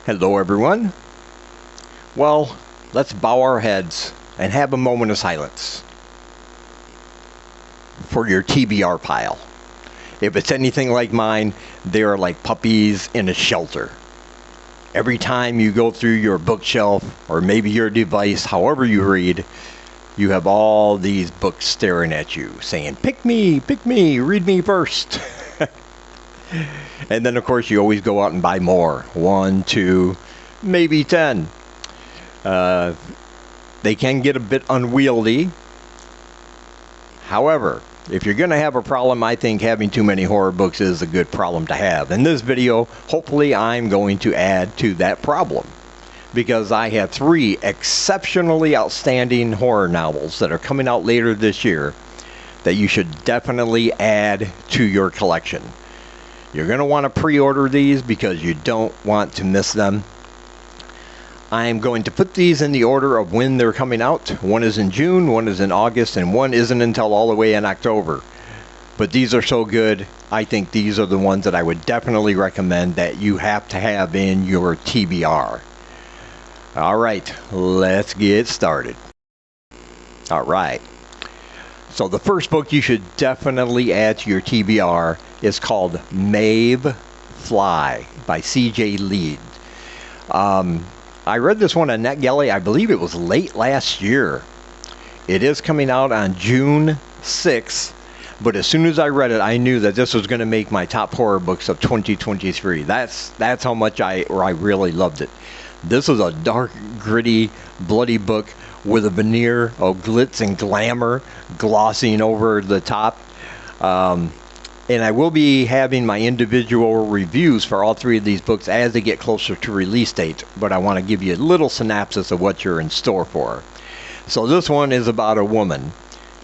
Hello, everyone. Well, let's bow our heads and have a moment of silence for your TBR pile. If it's anything like mine, they are like puppies in a shelter. Every time you go through your bookshelf or maybe your device, however you read, you have all these books staring at you saying, pick me, read me first. And then, of course, you always go out and buy more. 1, 2, maybe 10. They can get a bit unwieldy. However, if you're going to have a problem, I think having too many horror books is a good problem to have. In this video, hopefully I'm going to add to that problem, because I have 3 exceptionally outstanding horror novels that are coming out later this year that you should definitely add to your collection. You're going to want to pre-order these because you don't want to miss them. I'm going to put these in the order of when they're coming out. One is in June, one is in August, and one isn't until all the way in October. But these are so good, I think these are the ones that I would definitely recommend that you have to have in your TBR. All right, let's get started. All right. So the first book you should definitely add to your TBR is called Maeve Fly by C.J. Lead. I read this one on NetGalley, I believe it was late last year. It is coming out on June 6th, but as soon as I read it, I knew that this was going to make my top horror books of 2023. That's how much I really loved it. This is a dark, gritty, bloody book with a veneer of glitz and glamour glossing over the top. And I will be having my individual reviews for all 3 of these books as they get closer to release date, but I want to give you a little synopsis of what you're in store for. So this one is about a woman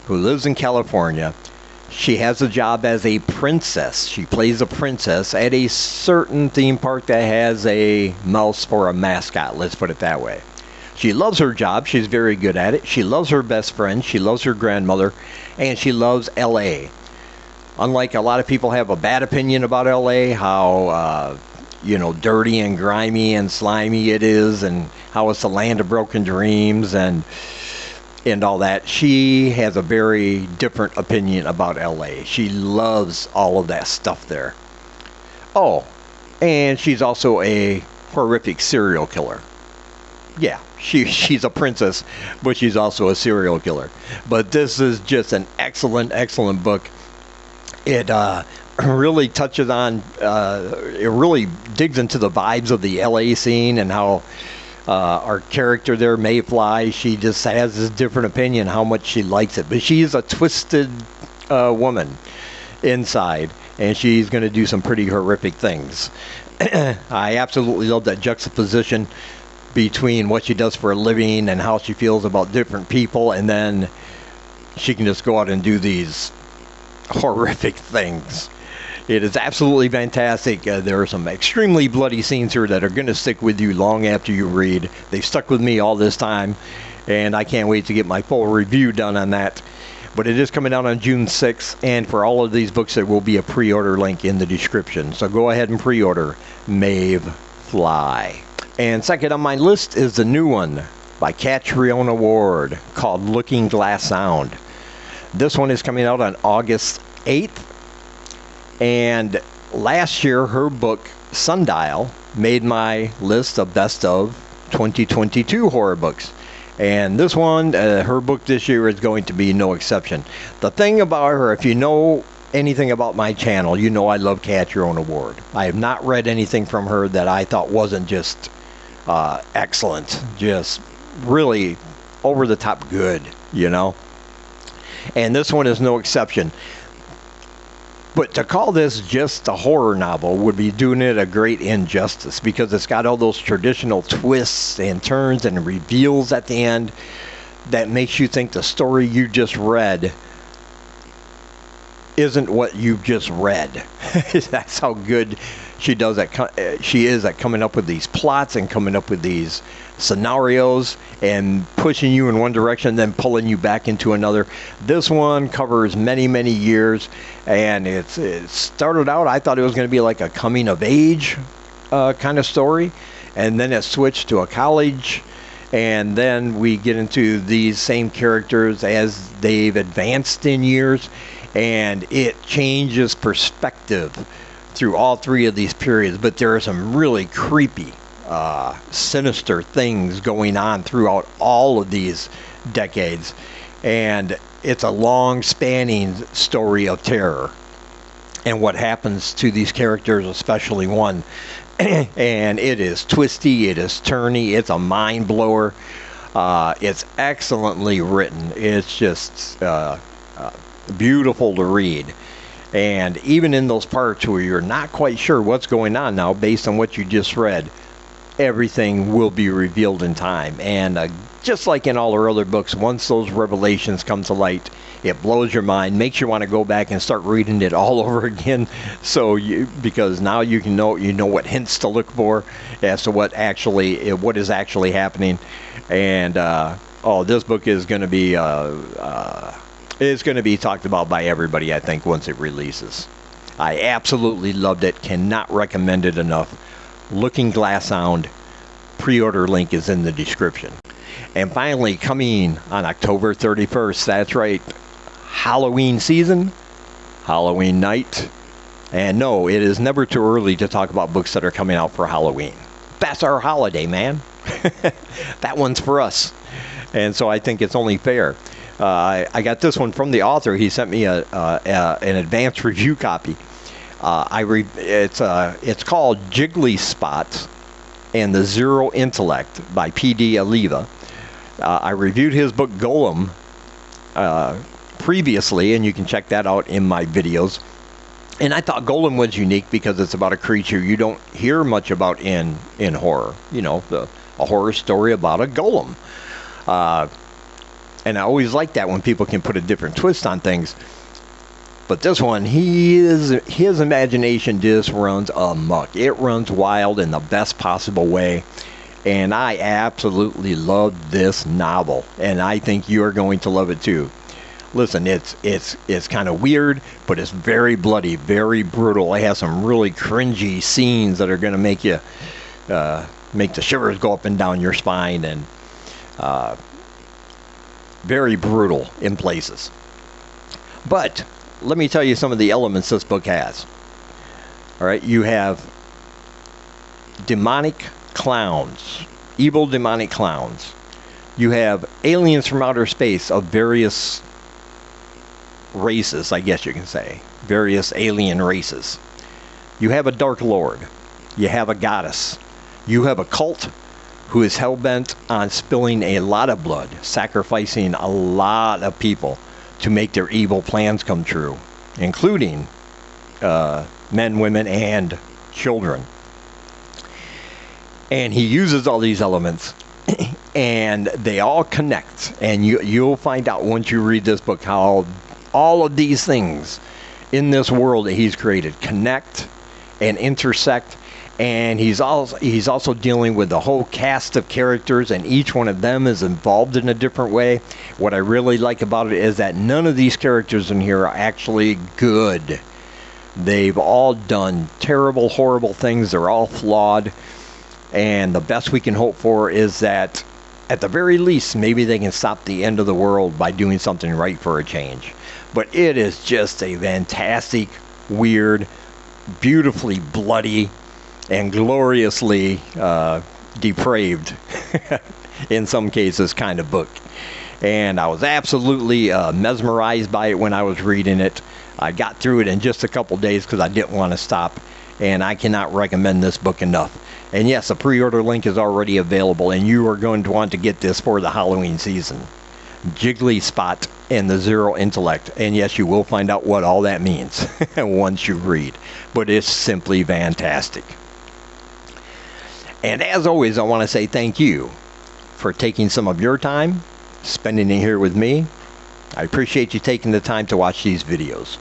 who lives in California. She has a job as a princess. She plays a princess at a certain theme park that has a mouse for a mascot, let's put it that way. She loves her job. She's very good at it. She loves her best friend. She loves her grandmother. And she loves LA. Unlike a lot of people have a bad opinion about LA, how, dirty and grimy and slimy it is, and how it's the land of broken dreams and all that. She has a very different opinion about LA. She loves all of that stuff there. Oh, and she's also a horrific serial killer. Yeah, she's a princess, but she's also a serial killer. But this is just an excellent, excellent book. It really touches on, it really digs into the vibes of the LA scene and how our character there, Maeve Fly, she just has this different opinion how much she likes it. But she's a twisted woman inside, and she's going to do some pretty horrific things. I absolutely love that juxtaposition between what she does for a living and how she feels about different people, and then she can just go out and do these horrific things. It is absolutely fantastic. There are some extremely bloody scenes here that are going to stick with you long after you read. They've stuck with me all this time, and I can't wait to get my full review done on that. But it is coming out on June 6th, and for all of these books there will be a pre-order link in the description. So go ahead and pre-order Maeve Fly. And second on my list is the new one by Catriona Ward called Looking Glass Sound. This one is coming out on August 8th. And last year, her book, Sundial, made my list of best of 2022 horror books. And this one, her book this year is going to be no exception. The thing about her, if you know anything about my channel, you know I love Catriona Ward. I have not read anything from her that I thought wasn't just excellent. Just really over-the-top good, And this one is no exception. But to call this just a horror novel would be doing it a great injustice, because it's got all those traditional twists and turns and reveals at the end that makes you think the story you just read isn't what you just read. That's how good she does at she is at coming up with these plots and coming up with these scenarios and pushing you in one direction, then pulling you back into another. This one covers many, many years, and it started out, I thought it was going to be like a coming of age kind of story, and then it switched to a college, and then we get into these same characters as they've advanced in years, and it changes perspective through all three of these periods. But there are some really creepy, sinister things going on throughout all of these decades, and it's a long spanning story of terror and what happens to these characters, especially one. And it is twisty, it is turny, it's a mind blower. It's excellently written. It's just beautiful to read. And even in those parts where you're not quite sure what's going on now, based on what you just read, everything will be revealed in time. And just like in all our other books, once those revelations come to light, it blows your mind, makes you want to go back and start reading it all over again. So because now you know what hints to look for as to what is actually happening. And this book is going to be talked about by everybody, I think, once it releases. I absolutely loved it. Cannot recommend it enough. Looking Glass Sound. Pre-order link is in the description. And finally, coming on October 31st, that's right, Halloween season, Halloween night. And no, it is never too early to talk about books that are coming out for Halloween. That's our holiday, man. That one's for us. And so I think it's only fair. I got this one from the author. He sent me an advanced review copy. It's called Jiggly Spots and the Zero Intellect by P.D. Oliva. I reviewed his book Golem previously, and you can check that out in my videos. And I thought Golem was unique because it's about a creature you don't hear much about in horror. You know, a horror story about a golem. And I always like that when people can put a different twist on things. But this one, his imagination just runs amok. It runs wild in the best possible way. And I absolutely love this novel. And I think you're going to love it too. Listen, it's kind of weird, but it's very bloody, very brutal. It has some really cringy scenes that are going to make you make the shivers go up and down your spine, and very brutal in places. But let me tell you some of the elements this book has. All right, you have demonic clowns, evil demonic clowns. You have aliens from outer space of various races, I guess you can say. Various alien races. You have a Dark Lord. You have a goddess. You have a cult who is hell-bent on spilling a lot of blood, sacrificing a lot of people to make their evil plans come true, including men, women, and children. And he uses all these elements, and they all connect. And you'll find out once you read this book how all of these things in this world that he's created connect and intersect. And he's also dealing with the whole cast of characters, and each one of them is involved in a different way. What I really like about it is that none of these characters in here are actually good. They've all done terrible, horrible things. They're all flawed. And the best we can hope for is that, at the very least, maybe they can stop the end of the world by doing something right for a change. But it is just a fantastic, weird, beautifully bloody, and gloriously depraved, in some cases, kind of book. And I was absolutely mesmerized by it when I was reading it. I got through it in just a couple days because I didn't want to stop. And I cannot recommend this book enough. And yes, a pre-order link is already available, and you are going to want to get this for the Halloween season. Jiggly Spot and the Zero Intellect. And yes, you will find out what all that means once you read. But it's simply fantastic. And as always, I want to say thank you for taking some of your time, spending it here with me. I appreciate you taking the time to watch these videos.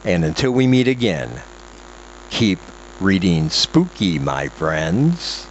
And until we meet again, keep reading spooky, my friends.